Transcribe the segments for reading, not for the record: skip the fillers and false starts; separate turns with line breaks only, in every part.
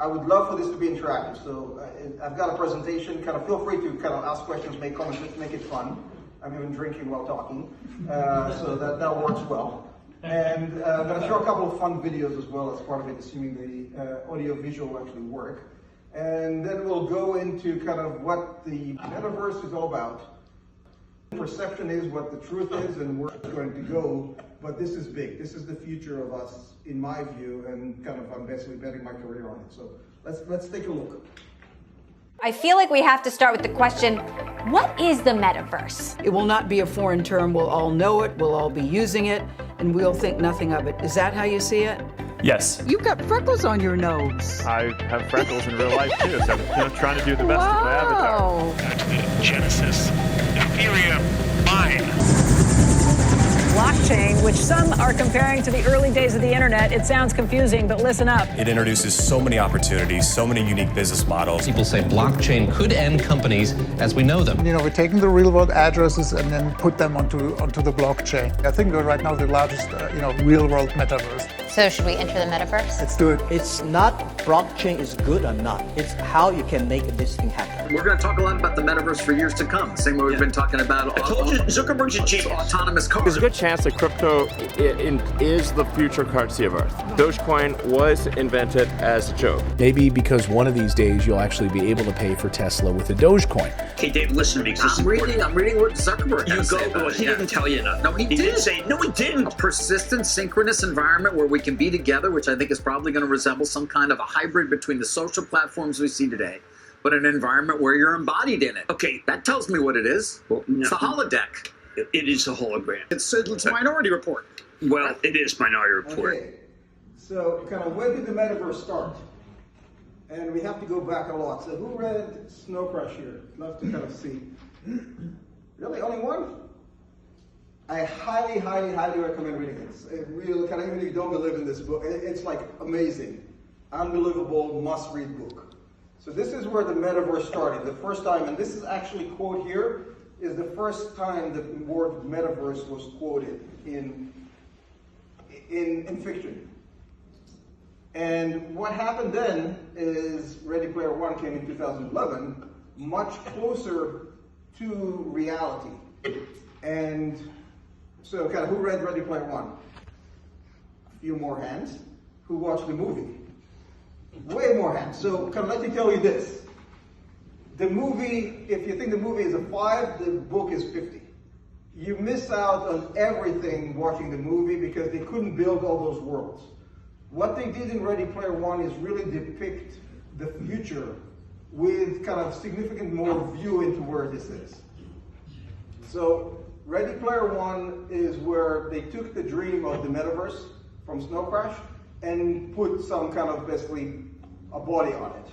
I would love for this to be interactive. So I've got a presentation. Kind of feel free to kind of ask questions, make comments, let's make it fun. I'm even drinking while talking, so that works well. And I'm going to show a couple of fun videos as well as part of it, assuming the audio visual actually work. And then we'll go into kind of what the metaverse is all about. Perception is what the truth is and where it's going to go, but this is big. This is the future of us, in my view, and kind of I'm basically betting my career on it. So let's take a look.
I feel like we have to start with the question, what is the metaverse?
It will not be a foreign term. We'll all know it, we'll all be using it, and we'll think nothing of it. Is that how you see it?
Yes.
You've got freckles on your nose.
I have freckles in real life too, so I'm trying to do the best with my avatar.
That's the Genesis Ethereum mine.
Blockchain, which some are comparing to the early days of the internet. It sounds confusing, but listen up.
It introduces so many opportunities, so many unique business models.
People say blockchain could end companies as we know them.
You know, we're taking the real world addresses and then put them onto the blockchain. I think we're right now the largest, real world metaverse.
So should we enter the metaverse?
Let's do it.
It's not blockchain is good or not. It's how you can make this thing happen.
We're going to talk a lot about the metaverse for years to come. Same way we've been talking about
I told you, Zuckerberg's a genius.
Autonomous cars.
There's a good chance that crypto is the future currency of Earth. Dogecoin was invented as a joke.
Maybe because one of these days you'll actually be able to pay for Tesla with a Dogecoin.
Okay, Dave, listen to me.
I'm reading what Zuckerberg has to say about it.
He didn't tell you enough.
No, he
didn't say. No, he didn't.
A persistent, synchronous environment where we can be together, which I think is probably going to resemble some kind of a hybrid between the social platforms we see today, but an environment where you're embodied in it. Okay, that tells me what it is.
Well, no.
It's the holodeck.
It is a hologram.
It's Minority Report.
Well, it is Minority Report.
Okay, so kind of when did the metaverse start? And we have to go back a lot. So who read Snow Crash here? Love to kind of see. Really, only one? I highly, highly, highly recommend reading it. It really, kind of, even if you don't believe in this book, it's like amazing, unbelievable, must-read book. So this is where the metaverse started, the first time, and this is actually quote here, is the first time the word metaverse was quoted in fiction. And what happened then is Ready Player One came in 2011, much closer to reality. And so kind of who read Ready Player One? A few more hands. Who watched the movie? Way more hands. So kind of let me tell you this. The movie, if you think the movie is a 5, the book is 50. You miss out on everything watching the movie because they couldn't build all those worlds. What they did in Ready Player One is really depict the future with kind of significant more view into where this is. So Ready Player One is where they took the dream of the metaverse from Snow Crash and put some kind of basically a body on it.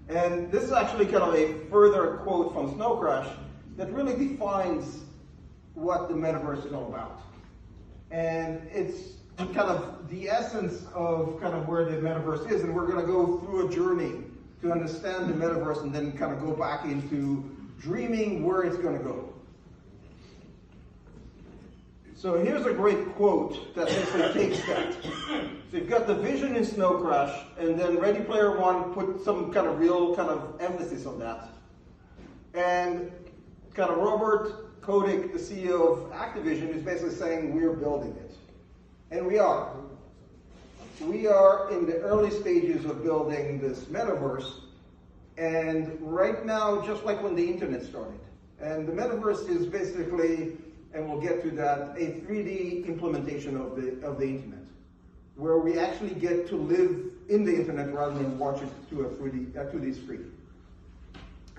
And this is actually kind of a further quote from Snow Crash that really defines what the metaverse is all about. And it's kind of the essence of kind of where the metaverse is, and we're going to go through a journey to understand the metaverse and then kind of go back into dreaming where it's going to go. So here's a great quote that basically takes that. So you've got the vision in Snow Crash, and then Ready Player One put some kind of real kind of emphasis on that. And kind of Robert Kotick, the CEO of Activision, is basically saying we're building it. And we are. We are in the early stages of building this metaverse. And right now, just like when the internet started. And the metaverse is basically, and we'll get to that, a 3D implementation of the internet, where we actually get to live in the internet rather than watch it to a 2D screen.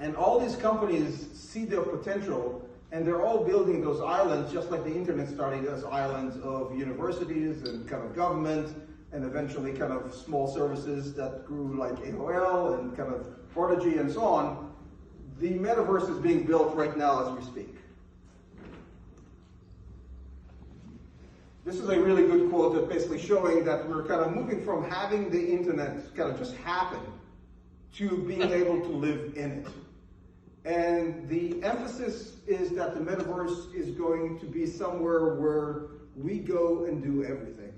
And all these companies see their potential, and they're all building those islands, just like the internet started as islands of universities and kind of government, and eventually kind of small services that grew like AOL and kind of Prodigy and so on. The metaverse is being built right now as we speak. This is a really good quote that's basically showing that we're kind of moving from having the internet kind of just happen to being able to live in it. And the emphasis is that the metaverse is going to be somewhere where we go and do everything.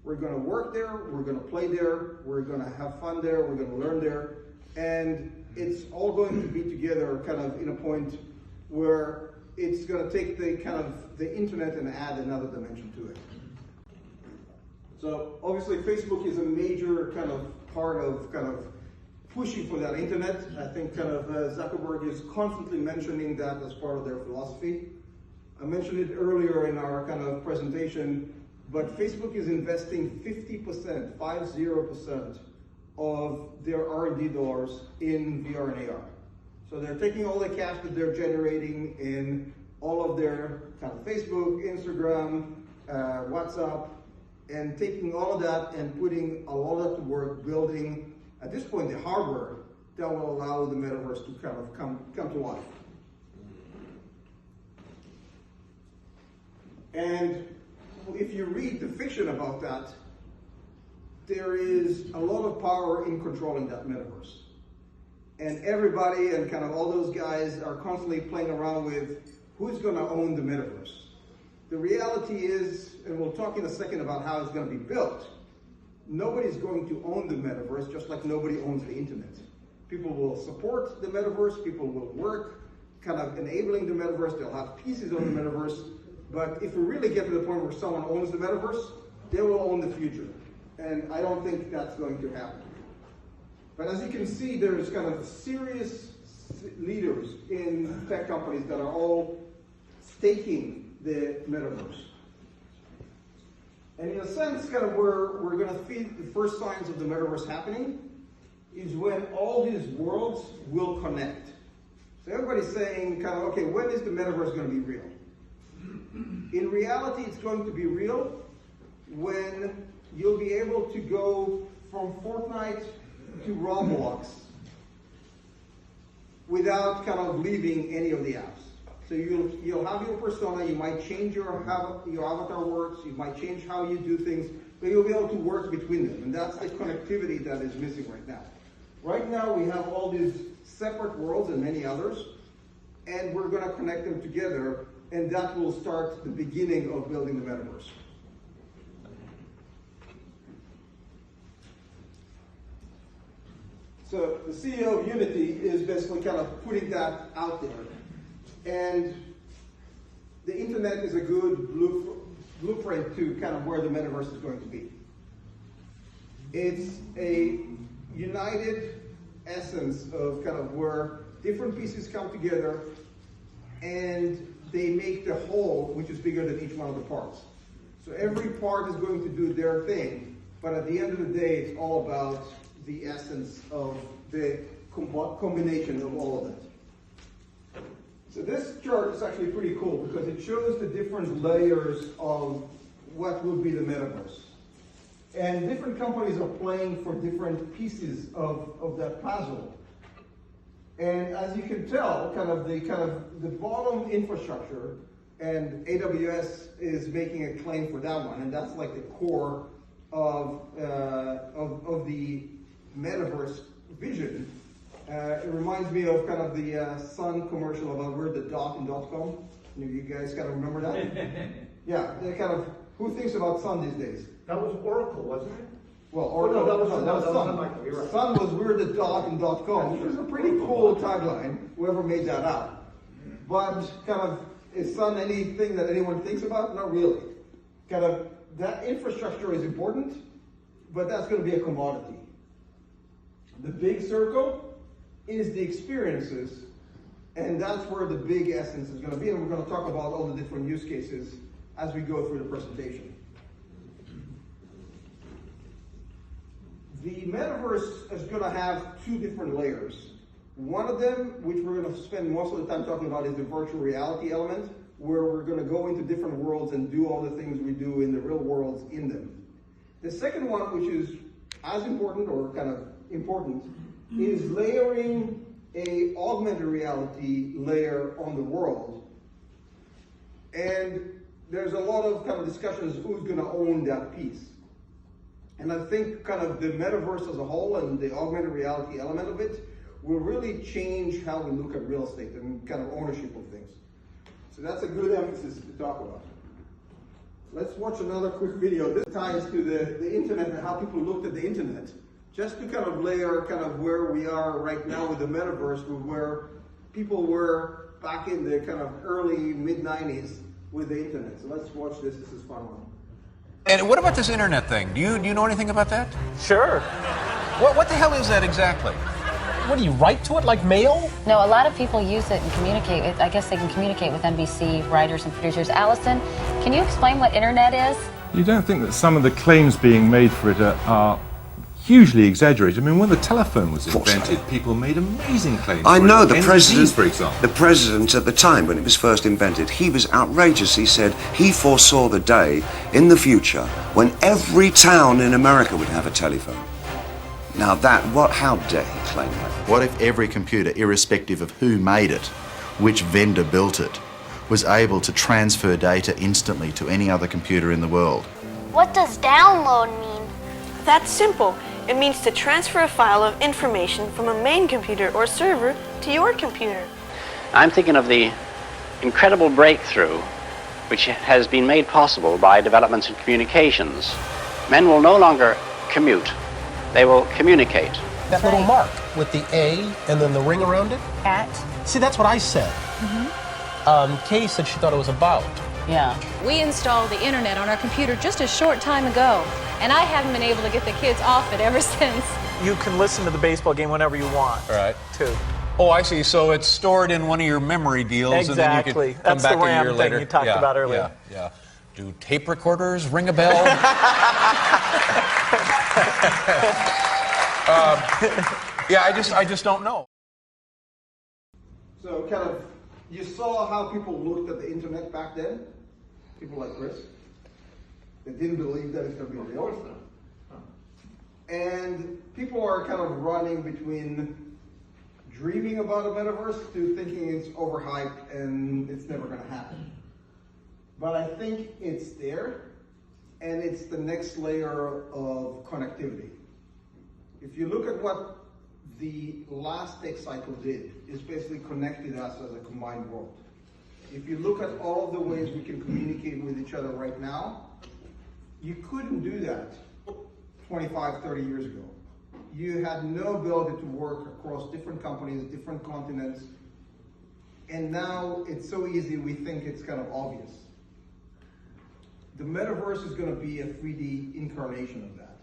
We're going to work there, we're going to play there, we're going to have fun there, we're going to learn there, and it's all going to be together kind of in a point where it's going to take the kind of the internet and add another dimension to it. So obviously Facebook is a major kind of part of kind of pushing for that internet. I think kind of Zuckerberg is constantly mentioning that as part of their philosophy. I mentioned it earlier in our kind of presentation, but Facebook is investing 50% of their R&D dollars in VR and AR. So they're taking all the cash that they're generating in all of their kind of Facebook, Instagram, WhatsApp, and taking all of that and putting a lot of that to work, building, at this point, the hardware that will allow the metaverse to kind of come to life. And if you read the fiction about that, there is a lot of power in controlling that metaverse. And everybody and kind of all those guys are constantly playing around with who's going to own the metaverse. The reality is, and we'll talk in a second about how it's going to be built, nobody's going to own the metaverse, just like nobody owns the internet. People will support the metaverse, people will work kind of enabling the metaverse, they'll have pieces of the metaverse, but if we really get to the point where someone owns the metaverse, they will own the future. And I don't think that's going to happen. But as you can see, there's kind of serious leaders in tech companies that are all staking the metaverse. And in a sense, kind of where we're going to see the first signs of the metaverse happening is when all these worlds will connect. So everybody's saying kind of, okay, when is the metaverse going to be real? In reality, it's going to be real when you'll be able to go from Fortnite to Roblox without kind of leaving any of the apps. So you'll have your persona, you might change how your avatar works, you might change how you do things, but you'll be able to work between them. And that's the connectivity that is missing right now. Right now we have all these separate worlds and many others, and we're going to connect them together, and that will start the beginning of building the metaverse. So the CEO of Unity is basically kind of putting that out there. And the internet is a good blueprint to kind of where the metaverse is going to be. It's a united essence of kind of where different pieces come together and they make the whole, which is bigger than each one of the parts. So every part is going to do their thing, but at the end of the day, it's all about the essence of the combination of all of it. So this chart is actually pretty cool because it shows the different layers of what would be the metaverse. And different companies are playing for different pieces of that puzzle. And as you can tell, kind of the bottom infrastructure, and AWS is making a claim for that one, and that's like the core of the metaverse vision. It reminds me of kind of the Sun commercial about we're the dot in .com. You guys kind of remember that? Yeah, they kind of, who thinks about Sun these days?
That was Oracle, wasn't it?
Well, Oracle,
that was
Sun.
right.
Sun was we're the dot in .com, which is a pretty cool tagline, whoever made that up. But kind of, is Sun anything that anyone thinks about? Not really. Kind of, that infrastructure is important, but that's going to be a commodity. The big circle is the experiences, and that's where the big essence is going to be, and we're going to talk about all the different use cases as we go through the presentation. The metaverse is going to have two different layers. One of them, which we're going to spend most of the time talking about, is the virtual reality element, where we're going to go into different worlds and do all the things we do in the real worlds in them. The second one, which is as important or kind of important, is layering a augmented reality layer on the world. And there's a lot of kind of discussions who's going to own that piece. And I think kind of the metaverse as a whole and the augmented reality element of it will really change how we look at real estate and kind of ownership of things. So that's a good emphasis to talk about. Let's watch another quick video. This ties to the internet and how people looked at the internet. Just to kind of layer kind of where we are right now with the metaverse, with where people were back in the kind of early, mid-90s with the internet. So let's watch this. This is a fun one.
And what about this internet thing? Do you know anything about that?
Sure.
What the hell is that exactly?
What do you write to it like mail?
No, a lot of people use it and communicate. I guess they can communicate with NBC writers and producers. Allison, can you explain what internet is?
You don't think that some of the claims being made for it are hugely exaggerated? I mean, when the telephone was invented, people made amazing claims.
I know the
NBC,
president,
for example.
the president at the time when it was first invented, he was outrageous. He said he foresaw the day in the future when every town in America would have a telephone. Now how dare he claim that?
What if every computer, irrespective of who made it, which vendor built it, was able to transfer data instantly to any other computer in the world?
What does download mean?
That's simple. It means to transfer a file of information from a main computer or server to your computer.
I'm thinking of the incredible breakthrough which has been made possible by developments in communications. Men will no longer commute. They will communicate.
That little mark with the A and then the ring around it?
At?
See, that's what I said. Kay said she thought it was about.
Yeah.
We installed the internet on our computer just a short time ago, and I haven't been able to get the kids off it ever since.
You can listen to the baseball game whenever you want.
All right.
Too.
Oh, I see. So it's stored in one of your memory deals,
Exactly.
and then you can come
That's
back
the
a year
RAM
later.
thing you talked about earlier.
Yeah. Do tape recorders ring a bell? I just don't know.
So kind of, you saw how people looked at the internet back then? People like Chris. They didn't believe that it's going to be real. And people are kind of running between dreaming about a metaverse to thinking it's overhyped and it's never going to happen. But I think it's there, and it's the next layer of connectivity. If you look at what the last tech cycle did, is basically connected us as a combined world. If you look at all of the ways we can communicate with each other right now, you couldn't do that 25, 30 years ago. You had no ability to work across different companies, different continents, and now it's so easy we think it's kind of obvious. The metaverse is going to be a 3D incarnation of that.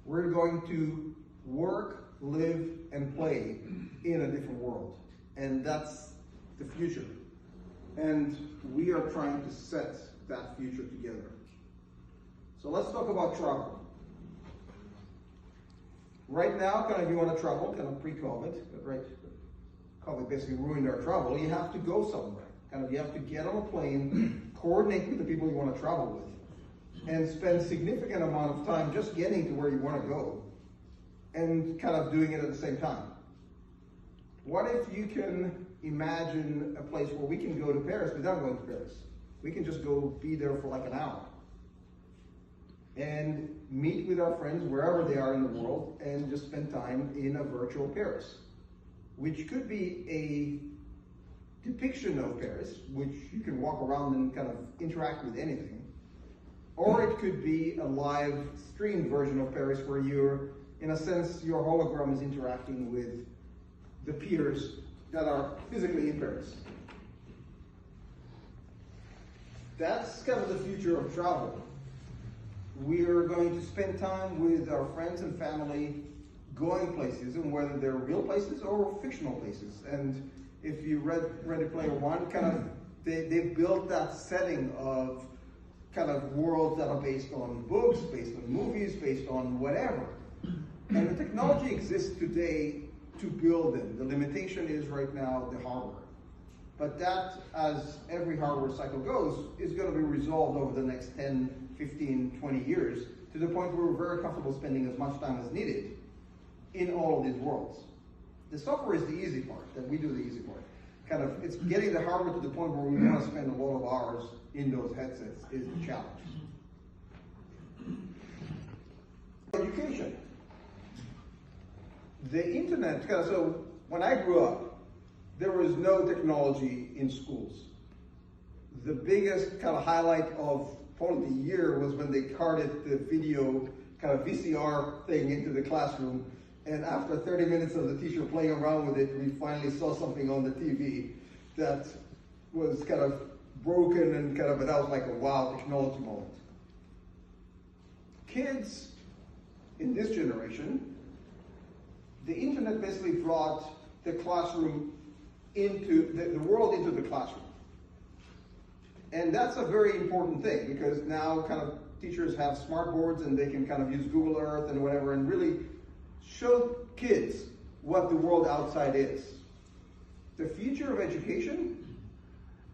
We're going to work, live, and play in a different world. And that's the future. And we are trying to set that future together. So let's talk about travel. Right now, kind of you want to travel, kind of pre-COVID, right? COVID basically ruined our travel. You have to go somewhere. Kind of you have to get on a plane, coordinate with the people you want to travel with, and spend significant amount of time just getting to where you want to go, and kind of doing it at the same time. What if you can imagine a place where we can go to Paris without going to Paris? We can just go be there for like an hour and meet with our friends wherever they are in the world and just spend time in a virtual Paris, which could be a depiction of Paris, which you can walk around and kind of interact with anything. Or it could be a live streamed version of Paris where you're, in a sense, your hologram is interacting with the peers that are physically in Paris. That's kind of the future of travel. We're going to spend time with our friends and family going places, and whether they're real places or fictional places. And if you read Ready Player One, kind of they've built that setting of kind of worlds that are based on books, based on movies, based on whatever. And the technology exists today to build them. The limitation is right now the hardware. But that, as every hardware cycle goes, is going to be resolved over the next 10, 15, 20 years to the point where we're very comfortable spending as much time as needed in all of these worlds. The software is the easy part, that we do the easy part. Kind of, it's getting the hardware to the point where we want to spend a lot of hours in those headsets is the challenge. Education. The internet, so when I grew up, there was no technology in schools. The biggest kind of highlight of probably the year was when they carted the video kind of VCR thing into the classroom. And after 30 minutes of the teacher playing around with it, we finally saw something on the TV that was kind of broken and kind of, but that was like a wow technology moment. Kids in this generation, the internet basically brought the classroom into the world into the classroom. And that's a very important thing because now kind of teachers have smart boards and they can kind of use Google Earth and whatever and really show kids what the world outside is. The future of education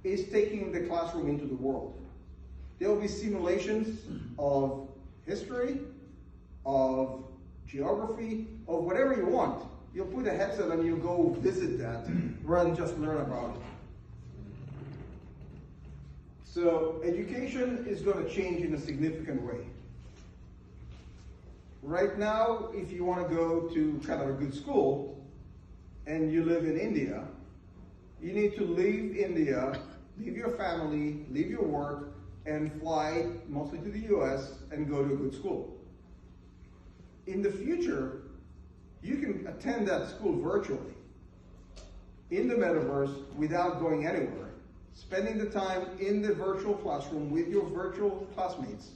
is taking the classroom into the world. There will be simulations of history, of geography, of whatever you want. You'll put a headset and you'll go visit that rather than just learn about it. So education is going to change in a significant way. Right now, if you want to go to kind of a good school and you live in India, you need to leave India, leave your family, leave your work, and fly mostly to the US and go to a good school. In the future, you can attend that school virtually in the metaverse without going anywhere, spending the time in the virtual classroom with your virtual classmates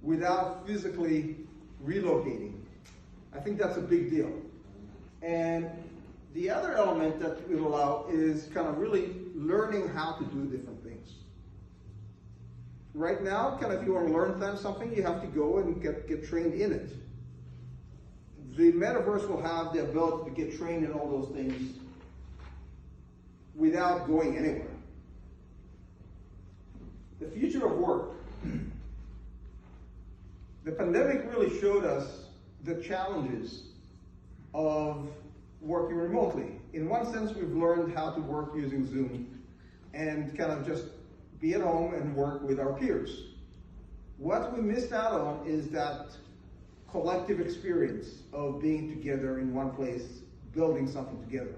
without physically relocating. I think that's a big deal. And the other element that it will allow is kind of really learning how to do different things. Right now, kind of if you want to learn something, you have to go and get trained in it. The metaverse will have the ability to get trained in all those things without going anywhere. The future of work. The pandemic really showed us the challenges of working remotely. In one sense, we've learned how to work using Zoom and kind of just be at home and work with our peers. What we missed out on is that collective experience of being together in one place, building something together.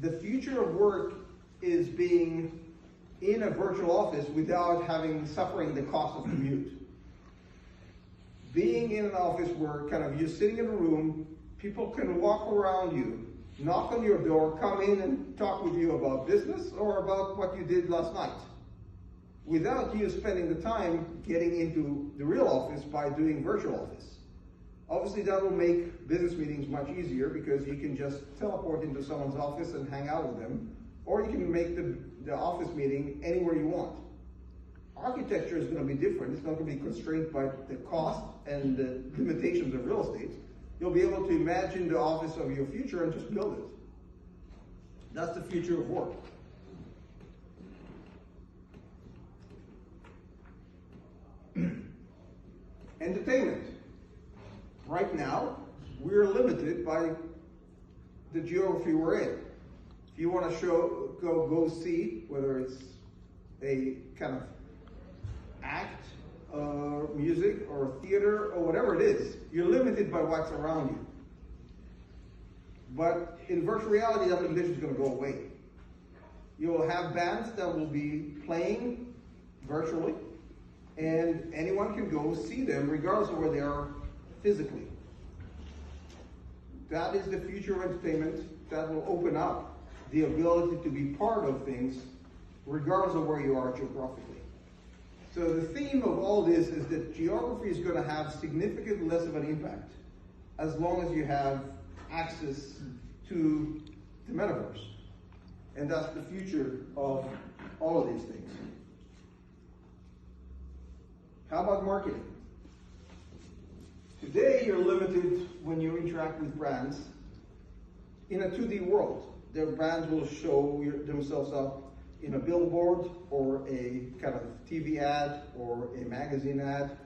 The future of work is being in a virtual office without suffering the cost of commute. Being in an office where kind of you're sitting in a room, people can walk around you, knock on your door, come in and talk with you about business or about what you did last night, without you spending the time getting into the real office by doing virtual office. Obviously that will make business meetings much easier because you can just teleport into someone's office and hang out with them, or you can make the office meeting anywhere you want. Architecture is going to be different. It's not going to be constrained by the cost and the limitations of real estate. You'll be able to imagine the office of your future and just build it. That's the future of work. Entertainment. Right now, we're limited by the geography we're in. If you want to go see, whether it's a kind of act, music, or theater, or whatever it is, you're limited by what's around you. But in virtual reality, that limitation is going to go away. You will have bands that will be playing virtually, and anyone can go see them regardless of where they are physically. That is the future of entertainment that will open up the ability to be part of things regardless of where you are geographically. So the theme of all this is that geography is going to have significantly less of an impact as long as you have access to the metaverse. And that's the future of all of these things. How about marketing? Today you're limited when you interact with brands in a 2D world. Their brands will show themselves up in a billboard or a kind of TV ad or a magazine ad,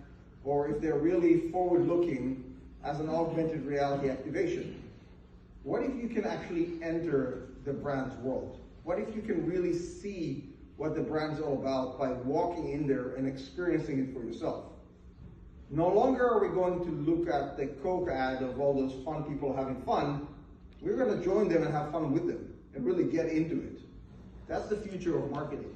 or if they're really forward-looking as an augmented reality activation. What if you can actually enter the brand's world? What if you can really see what the brand's all about by walking in there and experiencing it for yourself? No longer are we going to look at the Coke ad of all those fun people having fun. We're going to join them and have fun with them and really get into it. That's the future of marketing.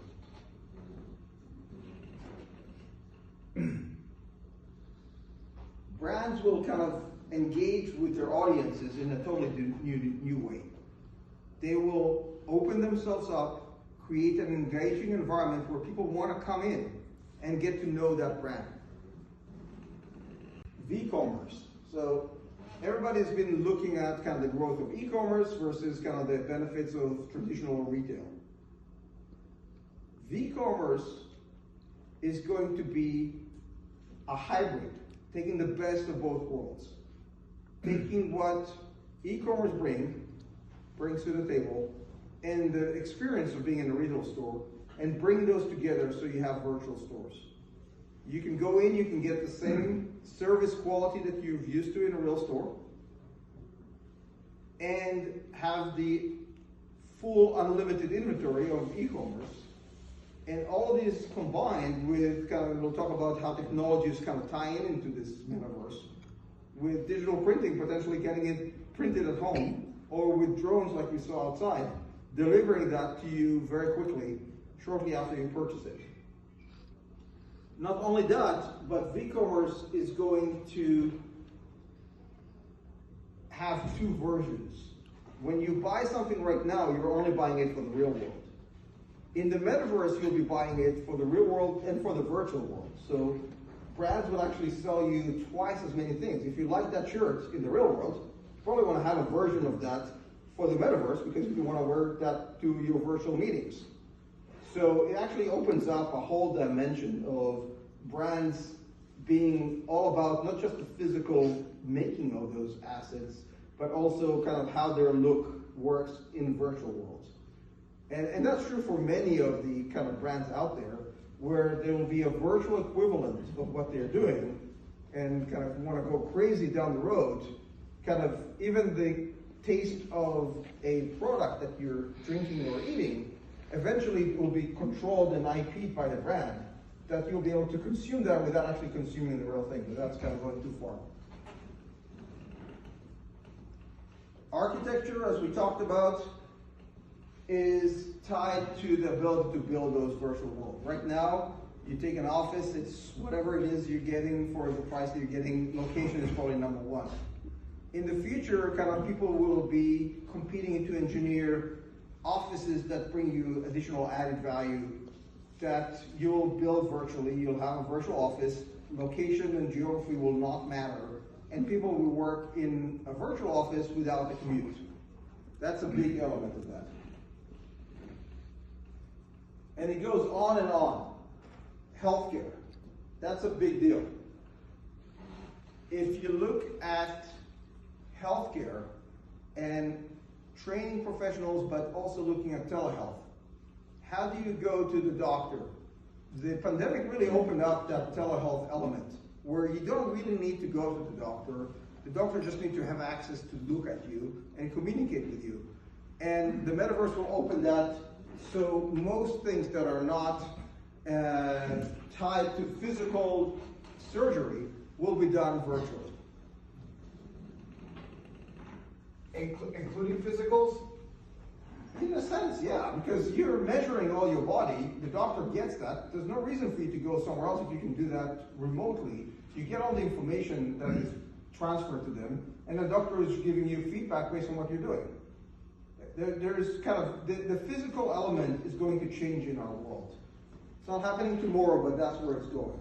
brands will kind of engage with their audiences in a totally new way. They will open themselves up, create an engaging environment where people want to come in and get to know that brand. V-commerce. So everybody's been looking at kind of the growth of e-commerce versus kind of the benefits of traditional retail. V-commerce is going to be a hybrid, taking the best of both worlds. Taking what e-commerce brings to the table and the experience of being in a retail store and bring those together so you have virtual stores. You can go in, you can get the same service quality that you've used to in a real store and have the full unlimited inventory of e-commerce. And all of these combined with kind of, we'll talk about how technologies kind of tie into this metaverse, with digital printing, potentially getting it printed at home, or with drones like we saw outside, delivering that to you very quickly, shortly after you purchase it. Not only that, but V-commerce is going to have two versions. When you buy something right now, you're only buying it for the real world. In the metaverse, you'll be buying it for the real world and for the virtual world. So brands will actually sell you twice as many things. If you like that shirt in the real world, you probably want to have a version of that for the metaverse because you want to wear that to your virtual meetings. So it actually opens up a whole dimension of brands being all about not just the physical making of those assets, but also kind of how their look works in virtual worlds. And that's true for many of the kind of brands out there, where there will be a virtual equivalent of what they're doing, and kind of want to go crazy down the road, kind of even the taste of a product that you're drinking or eating, eventually will be controlled and IP'd by the brand, that you'll be able to consume that without actually consuming the real thing, but that's kind of going too far. Architecture, as we talked about, is tied to the ability to build those virtual worlds. Right now, you take an office, it's whatever it is you're getting for the price that you're getting, location is probably number one. In the future, kind of people will be competing to engineer offices that bring you additional added value that you'll build virtually. You'll have a virtual office, location and geography will not matter, and people will work in a virtual office without a commute. That's a big element of that. And it goes on and on. Healthcare, that's a big deal. If you look at healthcare and training professionals, but also looking at telehealth, how do you go to the doctor? The pandemic really opened up that telehealth element, where you don't really need to go to the doctor. The doctor just needs to have access to look at you and communicate with you. And the metaverse will open that, so most things that are not tied to physical surgery will be done virtually. Including physicals? In a sense, yeah, because you're measuring all your body, the doctor gets that. There's no reason for you to go somewhere else if you can do that remotely. You get all the information that is transferred to them, and the doctor is giving you feedback based on what you're doing. There's kind of, the physical element is going to change in our world. It's not happening tomorrow, but that's where it's going.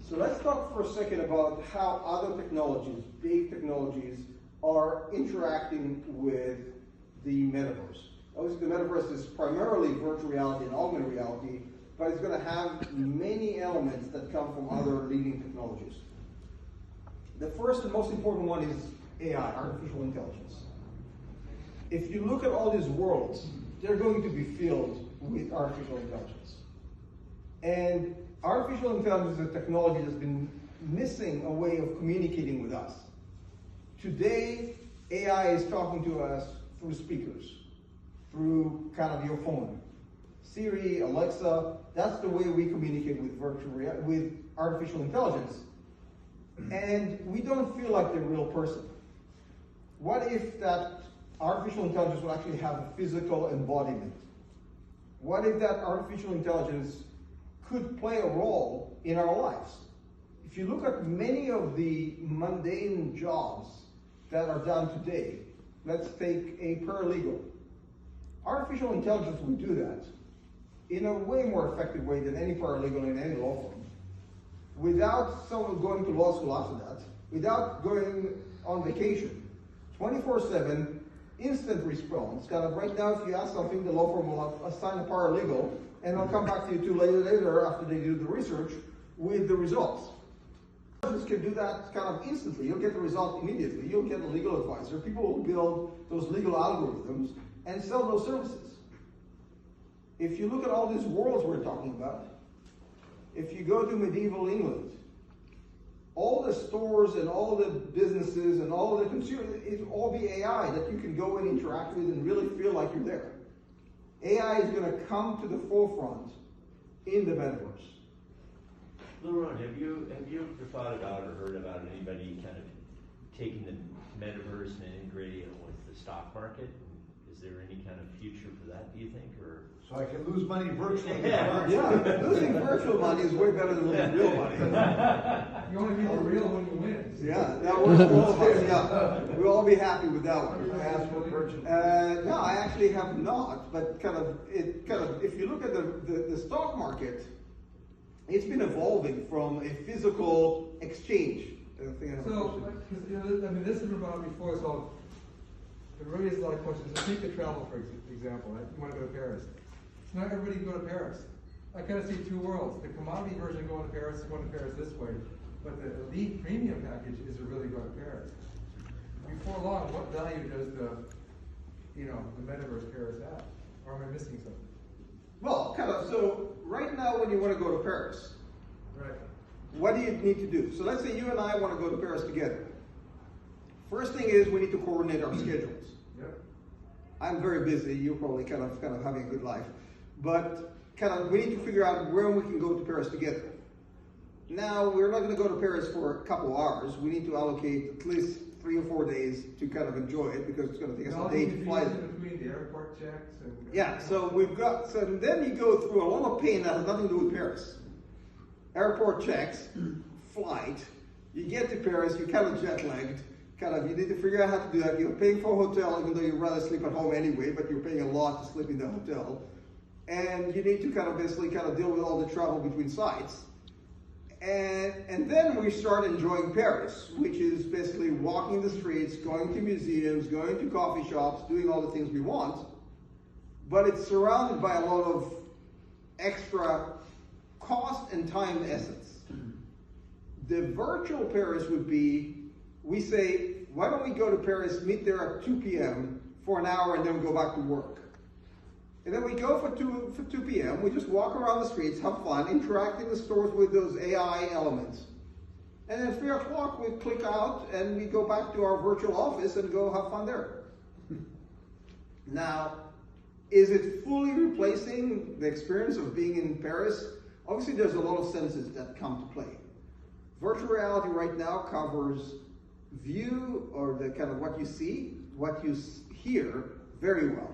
So let's talk for a second about how other technologies, big technologies, are interacting with the metaverse. Obviously, the metaverse is primarily virtual reality and augmented reality, but it's going to have many elements that come from other leading technologies. The first and most important one is AI, artificial intelligence. If you look at all these worlds, they're going to be filled with artificial intelligence. And artificial intelligence is a technology that's been missing a way of communicating with us. Today, AI is talking to us through speakers, through kind of your phone. Siri, Alexa, that's the way we communicate with artificial intelligence. And we don't feel like they're a real person. What if that artificial intelligence will actually have a physical embodiment? What if that artificial intelligence could play a role in our lives. If you look at many of the mundane jobs that are done today, let's take a paralegal. Artificial intelligence would do that in a way more effective way than any paralegal in any law firm, without someone going to law school after that, without going on vacation, 24/7, instant response. Kind of right now, if you ask something, the law firm will assign a paralegal, and they'll come back to you later after they do the research with the results. Can do that kind of instantly. You'll get the result immediately. You'll get a legal advisor. People will build those legal algorithms and sell those services. If you look at all these worlds we're talking about, if you go to medieval England, all the stores and all the businesses and all the consumers, it'll all be AI that you can go and interact with and really feel like you're there. AI is going to come to the forefront in the metaverse.
Lyron, have you ever thought about or heard about anybody kind of taking the metaverse and integrating it with the stock market? Is there any kind of future for that, do you think? Or
so I can lose money virtually.
Yeah, losing virtual money is way better than losing real money.
You want to be the real when you win.
Yeah, we'll all be happy with that one. No, I actually have not, but if you look at the stock market, it's been evolving from a physical exchange.
So, I mean, this has been brought up before, so it raises a lot of questions. So take the travel, for example, right? You want to go to Paris. It's not everybody can go to Paris. I kind of see two worlds. The commodity version going to Paris this way, but the elite premium package is to really go to Paris. Before long, what value does the metaverse Paris have? Or am I missing something?
Well, so right now when you want to go to Paris,
right,
what do you need to do? So let's say you and I want to go to Paris together. First thing is we need to coordinate our schedules.
Yep.
I'm very busy. You're probably kind of having a good life, but we need to figure out where we can go to Paris together. Now we're not going to go to Paris for a couple hours. We need to allocate at least 3 or 4 days to kind of enjoy it because it's going to take us a day to fly.
Between the airport checks and
yeah, so then you go through a lot of pain that has nothing to do with Paris. Airport checks, flight. You get to Paris, you're kind of jet lagged. You need to figure out how to do that. You're paying for a hotel, even though you'd rather sleep at home anyway, but you're paying a lot to sleep in the hotel. And you need to basically deal with all the travel between sites. And then we start enjoying Paris, which is basically walking the streets, going to museums, going to coffee shops, doing all the things we want. But it's surrounded by a lot of extra cost and time essence. The virtual Paris would be, we say, why don't we go to Paris, meet there at 2 p.m. for an hour, and then we go back to work. And then we go for 2 p.m., we just walk around the streets, have fun, interact in the stores with those AI elements. And then at 3 o'clock, we click out, and we go back to our virtual office and go have fun there. Now, is it fully replacing the experience of being in Paris? Obviously, there's a lot of senses that come to play. Virtual reality right now covers view, or the what you see, what you hear very well.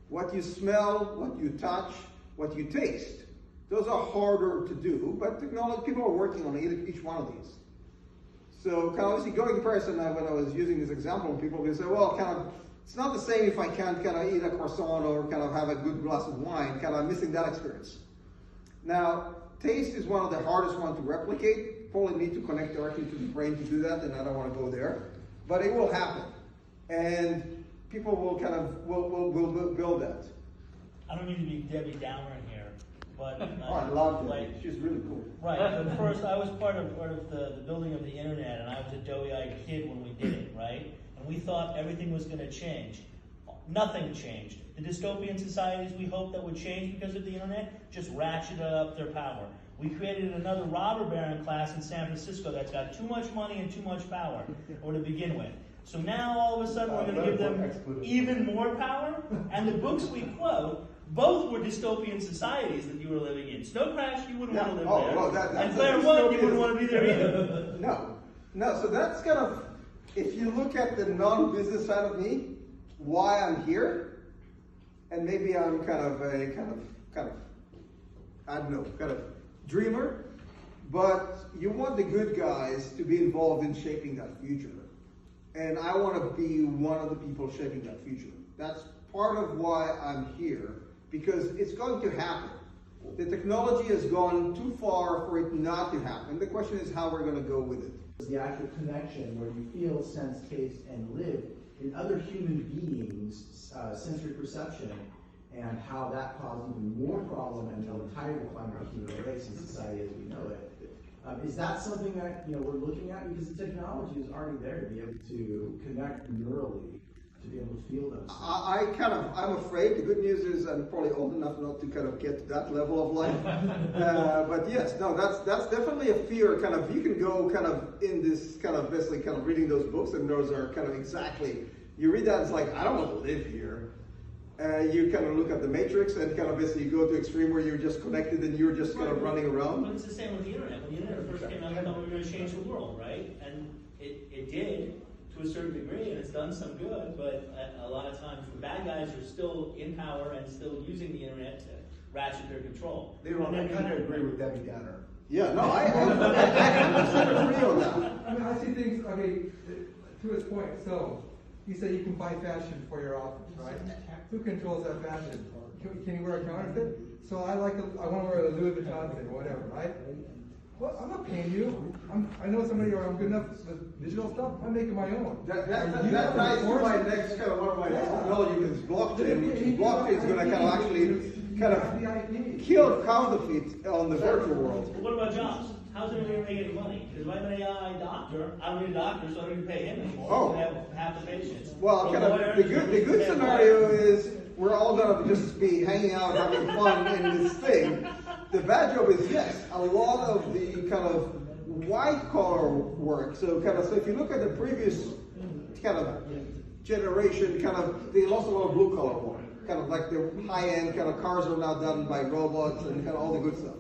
What you smell, what you touch, what you taste. Those are harder to do, but people are working on each one of these. So obviously going to Paris, and when I was using this example, people will say, well, it's not the same if I can't eat a croissant or have a good glass of wine, I'm missing that experience. Now, taste is one of the hardest ones to replicate. Probably need to connect directly to the brain to do that, and I don't want to go there. But it will happen. And people will will build that.
I don't mean to be Debbie Downer here, but
I love Debbie. She's really cool.
Right. But first, I was part of the building of the internet, and I was a doughy-eyed kid when we did it, right? And we thought everything was going to change. Nothing changed. The dystopian societies we hoped that would change because of the internet just ratcheted up their power. We created another robber baron class in San Francisco that's got too much money and too much power, or to begin with. So now all of a sudden we're going to give them even more power. And the books we quote, both were dystopian societies that you were living in. Snow Crash, you wouldn't want to live there.
Well,
and Claremont, you wouldn't want to be there either.
No. So that's if you look at the non-business side of me, why I'm here, and maybe I'm I don't know, kind of dreamer, but you want the good guys to be involved in shaping that future. And I want to be one of the people shaping that future. That's part of why I'm here, because it's going to happen. The technology has gone too far for it not to happen. The question is how we're going to go with it.
The actual connection where you feel, sense, taste, and live in other human beings' sensory perception, and how that caused even more problem until the entire decline of human race and society as we know it. Is that something that we're looking at? Because the technology is already there to be able to connect neurally, to be able to feel those things.
I'm afraid. The good news is I'm probably old enough not to kind of get to that level of life. But yes, no, that's definitely a fear. Kind of, you can go kind of in this kind of basically kind of reading those books, and those are kind of exactly, you read that, it's like, I don't want to live here. You kind of look at the Matrix and kind of basically go to extreme where you're just connected and you're just kind of running around.
But it's the same with the internet. When the internet first came out, we thought we were going to change the world, right? And it did to a certain degree, and it's done some good, but a lot of times the bad guys are still in power and still using the internet to ratchet their control.
I kind of agree with Debbie Downer.
Yeah, no, I 100% agree on that.
I mean, I see things, to his point, so he said you can buy fashion for your office, right? Who controls that fashion? Can you wear a counterfeit? So I want to wear a Louis Vuitton thing or whatever, right? Well, I'm not paying you. I know somebody, or I'm good enough with digital stuff. I'm making my own.
That ties to my next kind of one of my next technology is blockchain, which is blockchain is going to kind of actually kind of kill counterfeit on the virtual world.
But what about jobs? How's everybody making any money? Because if I have an AI doctor, I don't need a doctor, so I don't need to pay him anymore.
Oh.
I have half the patients.
Well, kind of the good scenario is we're all going to just be hanging out, having fun in this thing. The bad job is, yes, a lot of the kind of white collar work. So if you look at the previous kind of generation, kind of they lost a lot of blue collar work. Kind of like the high end kind of cars are now done by robots and kind of all the good stuff.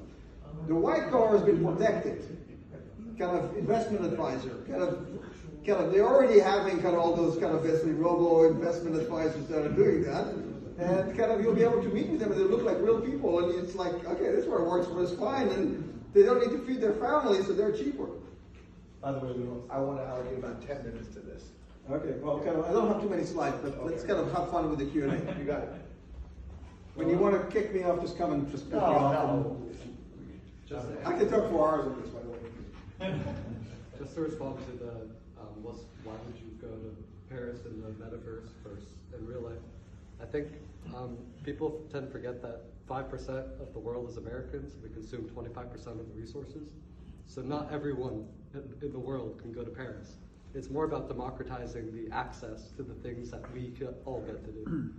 The white collar has been protected. Kind of investment advisor. Kind of they're already having kind of all those kind of basically robo investment advisors that are doing that. And kind of you'll be able to meet with them and they look like real people, and it's like, okay, this is where it works for us fine, and they don't need to feed their family, so they're cheaper.
By the way, I want to allocate about 10 minutes to this.
Okay, well, kind of, I don't have too many slides, but let's kind of have fun with the Q&A.
You got it.
When you want to kick me off, just come and just pick me off. I can talk for hours on this, by the way.
Just to respond to the, why would you go to Paris in the metaverse versus in real life? I think people tend to forget that 5% of the world is Americans. We consume 25% of the resources. So not everyone in the world can go to Paris. It's more about democratizing the access to the things that we all get to do.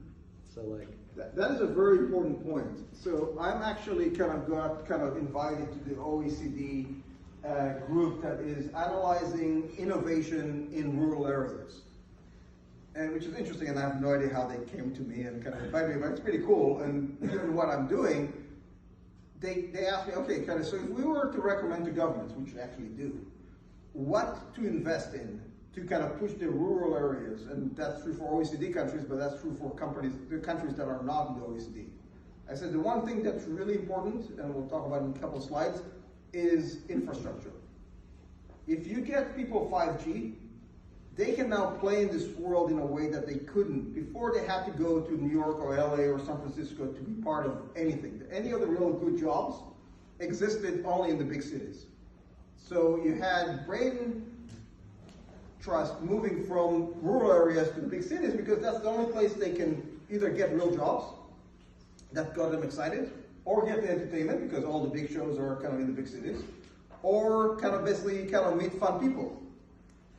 So like
that is a very important point. So I'm actually kind of invited to the OECD group that is analyzing innovation in rural areas. And which is interesting, and I have no idea how they came to me and kind of invited me, but it's pretty cool. And given what I'm doing, they asked me, okay, kind of, so if we were to recommend to governments, which we actually do, what to invest in to kind of push the rural areas, and that's true for OECD countries, but that's true for the countries that are not in the OECD. I said the one thing that's really important, and we'll talk about in a couple of slides, is infrastructure. If you get people 5G, they can now play in this world in a way that they couldn't. Before they had to go to New York or LA or San Francisco to be part of anything. Any of the real good jobs existed only in the big cities. So you had brain trust moving from rural areas to the big cities because that's the only place they can either get real jobs that got them excited, or get the entertainment because all the big shows are kind of in the big cities, or kind of basically kind of meet fun people.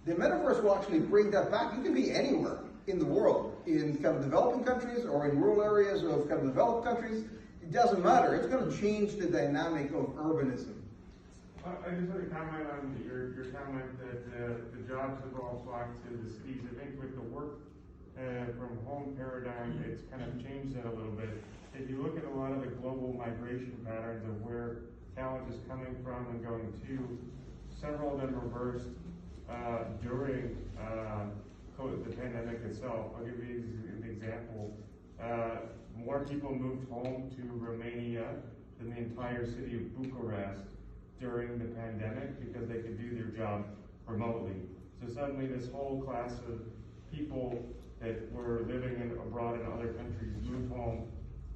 The metaverse will actually bring that back. You can be anywhere in the world, in kind of developing countries or in rural areas of kind of developed countries. It doesn't matter. It's going to change the dynamic of urbanism.
I just want to comment on your comment that the jobs have all flocked to the cities. I think with the work from home paradigm, it's kind of changed that a little bit. If you look at a lot of the global migration patterns of where talent is coming from and going to, several of them reversed during the pandemic itself. I'll give you an example. More people moved home to Romania than the entire city of Bucharest during the pandemic because they could do their job remotely. So suddenly this whole class of people that were living abroad in other countries moved home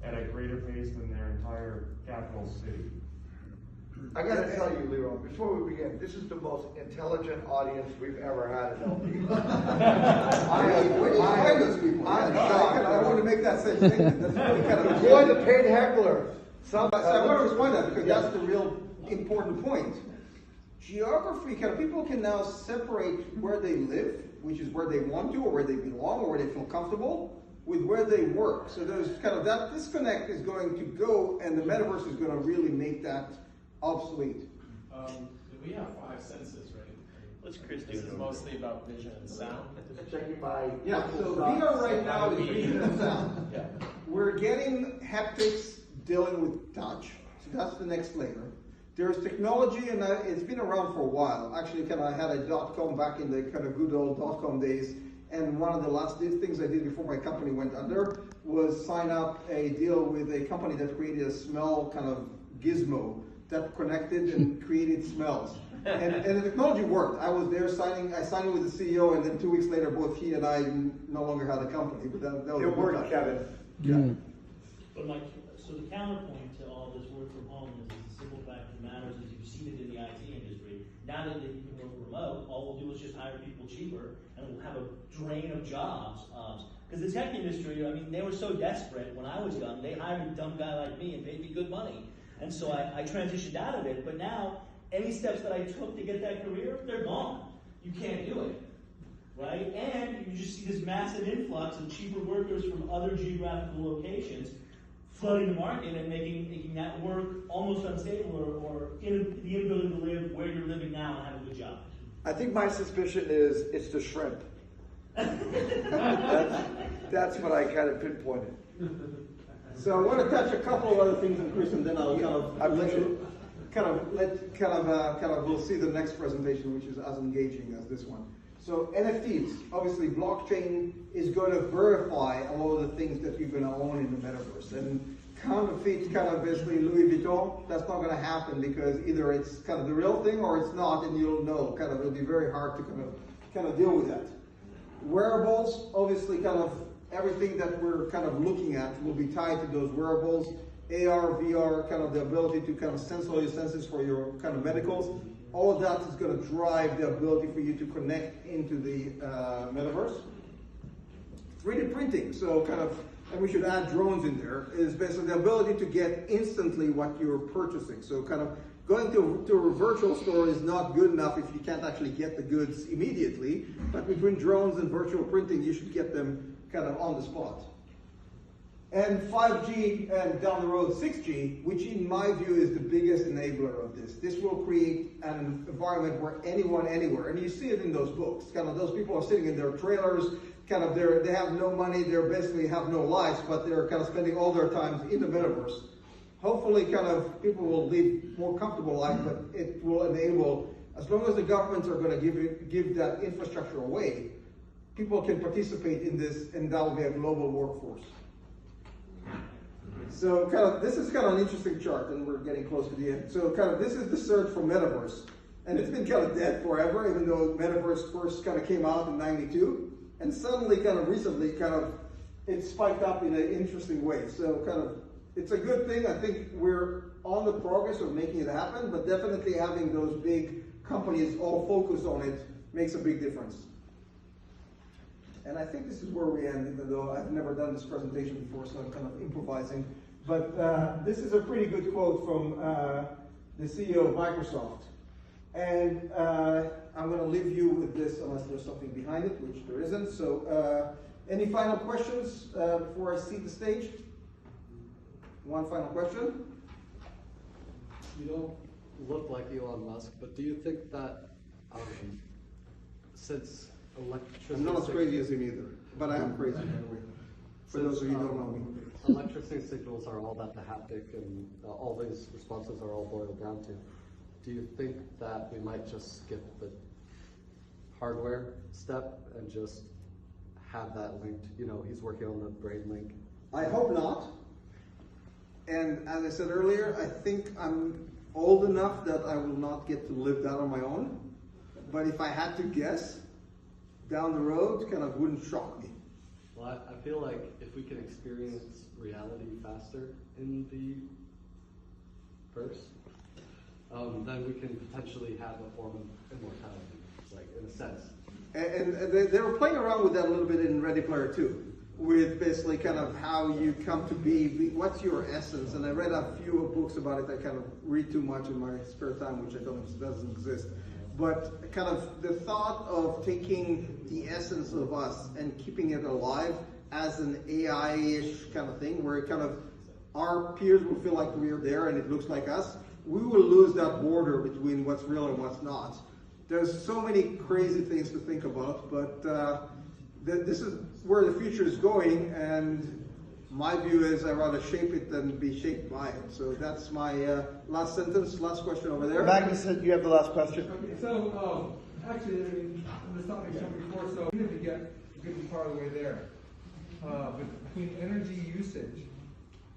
at a greater pace than their entire capital city.
I gotta tell you, Lyron, before we begin, this is the most intelligent audience we've ever had at LP.
Where do you find those people? I want to make that same statement. That's really kind of
Boy, the paid heckler.
I want to respond to that because that's the real important point. Geography, people can now separate where they live, which is where they want to, or where they belong, or where they feel comfortable, with where they work. So there's that disconnect is going to go, and the metaverse is going to really make that obsolete.
We have 5 senses, right?
What's Chris
This is mostly about vision and sound.
Checking my
So VR right now is vision and sound.
Yeah.
We're getting haptics dealing with touch. So that's the next layer. There's technology, and it's been around for a while. Actually, I had a .com back in the kind of good old .com days, and one of the last things I did before my company went under was sign up a deal with a company that created a smell kind of gizmo that connected and created smells. And the technology worked. I was there I signed with the CEO, and then 2 weeks later, both he and I no longer had a company. But that was
It worked, Kevin.
Yeah.
But so the counterpoint to all this work from home is the simple fact of the matter is you've seen it in the IT industry. Now that you can work remote, all we'll do is just hire people cheaper, and we'll have a drain of jobs. Because the tech industry, they were so desperate when I was young, they hired a dumb guy like me and paid me good money. And so I transitioned out of it, but now any steps that I took to get that career, they're gone. You can't do it, right? And you just see this massive influx of cheaper workers from other geographical locations flooding the market and making that work almost unstable or the inability to live where you're living now and have a good job.
I think my suspicion is it's the shrimp. That's what I kind of pinpointed.
So I want to touch a couple of other things, Chris, and then I'll we'll see the next presentation, which is as engaging as this one. So NFTs, obviously blockchain is going to verify a lot of the things that you're going to own in the metaverse. And counterfeit basically Louis Vuitton, that's not going to happen because either it's the real thing or it's not, and you'll know. It'll be very hard to deal with that. Wearables, obviously everything that we're looking at will be tied to those wearables. AR, VR, the ability to sense all your senses for your medicals. All of that is going to drive the ability for you to connect into the metaverse. 3D printing, so and we should add drones in there, is basically the ability to get instantly what you're purchasing. So going to a virtual store is not good enough if you can't actually get the goods immediately, but between drones and virtual printing, you should get them on the spot. And 5G and down the road 6G, which in my view is the biggest enabler of this. This will create an environment where anyone, anywhere, and you see it in those books, those people are sitting in their trailers, they have no money, they basically have no lives, but they're spending all their time in the metaverse. Hopefully people will live more comfortable life, but it will enable, as long as the governments are going to give that infrastructure away, people can participate in this, and that will be a global workforce. So this is an interesting chart, and we're getting close to the end. So this is the search for metaverse, and it's been dead forever, even though metaverse first came out in '92, and suddenly recently it spiked up in an interesting way. So it's a good thing. I think we're on the progress of making it happen, but definitely having those big companies all focus on it makes a big difference. And I think this is where we end, even though I've never done this presentation before, so I'm improvising. But this is a pretty good quote from the CEO of Microsoft. And I'm going to leave you with this, unless there's something behind it, which there isn't. So any final questions before I cede the stage? One final question?
You don't look like Elon Musk, but do you think that since electricity...
I'm not as crazy as him either, but I am crazy, by the way. For those of you who don't know me.
Electricity signals are all that the haptic and all these responses are all boiled down to. Do you think that we might just skip the hardware step and just have that linked? He's working on the brain link.
I hope not. And as I said earlier, I think I'm old enough that I will not get to live that on my own. But if I had to guess, down the road kind of wouldn't shock me.
Well, I feel like if we can experience reality faster in the verse, then we can potentially have a form of immortality, like in a sense.
And they were playing around with that a little bit in Ready Player 2, with basically kind of how you come to be, what's your essence. And I read a few books about it. I kind of read too much in my spare time, which I don't, doesn't exist. But kind of the thought of taking the essence of us and keeping it alive as an AI-ish kind of thing, where kind of our peers will feel like we're there and it looks like us, we will lose that border between what's real and what's not. There's so many crazy things to think about, but this is where the future is going, and my view is I'd rather shape it than be shaped by it. So that's my last sentence, last question over there.
Magnus, you have the last question.
Okay, so actually, I mean, this topic came before, so even if you get a good part of the way there, but between energy usage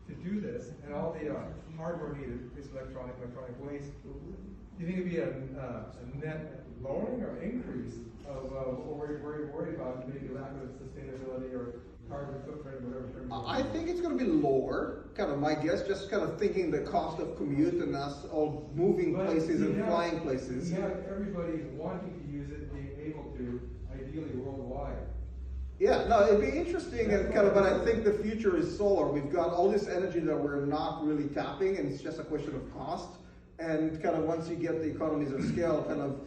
to do this and all the hardware needed, this electronic waste, do you think it'd be a net lowering or increase of what we're worried about, maybe lack of sustainability or carbon footprint, whatever term?
I think it's going to be lower, kind of my guess, just kind of thinking the cost of commute and us all moving places and flying places.
You have everybody wanting to use it, being able to, ideally worldwide.
Yeah, no, it'd be interesting, and kind of, but I think the future is solar. We've got all this energy that we're not really tapping, and it's just a question of cost. And kind of once you get the economies of scale, kind of,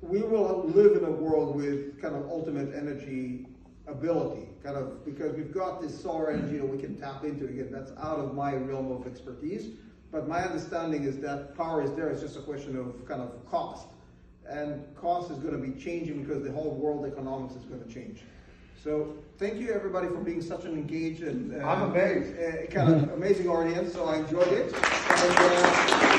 we will live in a world with kind of ultimate energy ability, kind of, because we've got this solar energy that we can tap into. Again, that's out of my realm of expertise, but my understanding is that power is there. It's just a question of kind of cost, and cost is going to be changing because the whole world economics is going to change. So thank you everybody for being such an engaged and
I'm amazed.
Kind of amazing audience. So I enjoyed it. And,